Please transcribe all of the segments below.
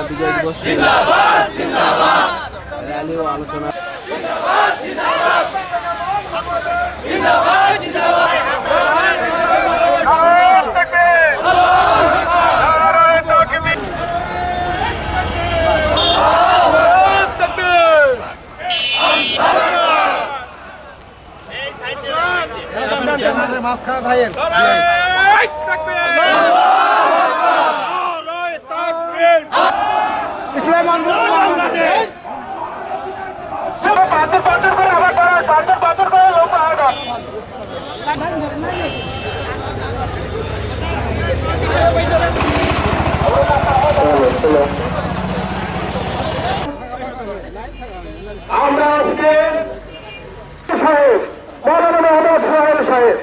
বিজয় দিবস র্যালি ও আলোচনা। মাঝখানে ভাইয়ের আমরা আজকে সাহেব মৌলানা মোহাম্মদ সোহেল সাহেব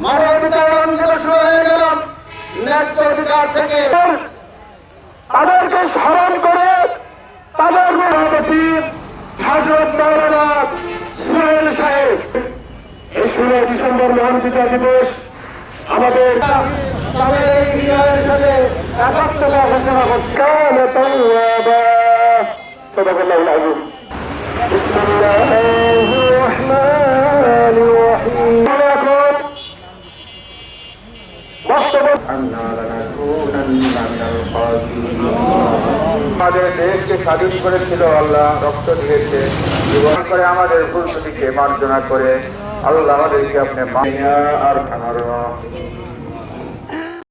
মানবাধিকার আন্দোলন শুরু হয়ে গেল ন্যায্য অধিকার থেকে তাদেরকে স্মরণ করে তাদের সভাপতি হযরত মাওলানা সোহেল সাহেব এই 16 ডিসেম্বর মহান বিজয় দিবস আমাদের তাদের এই বিজয়ের সাথে একাত্মতা ঘোষণা করছে। সাদাকাল্লাহুল আযীম। বিসমিল্লাহির রহমানির রহিম। আমাদের দেশকে স্বাধীন করেছিল আল্লাহ, রক্ত দিয়েছে, জীবন করে আমাদের ভুল ত্রুটিকে মার্জনা করে আল্লাহ আমাদেরকে আপনি মায়া আর খানার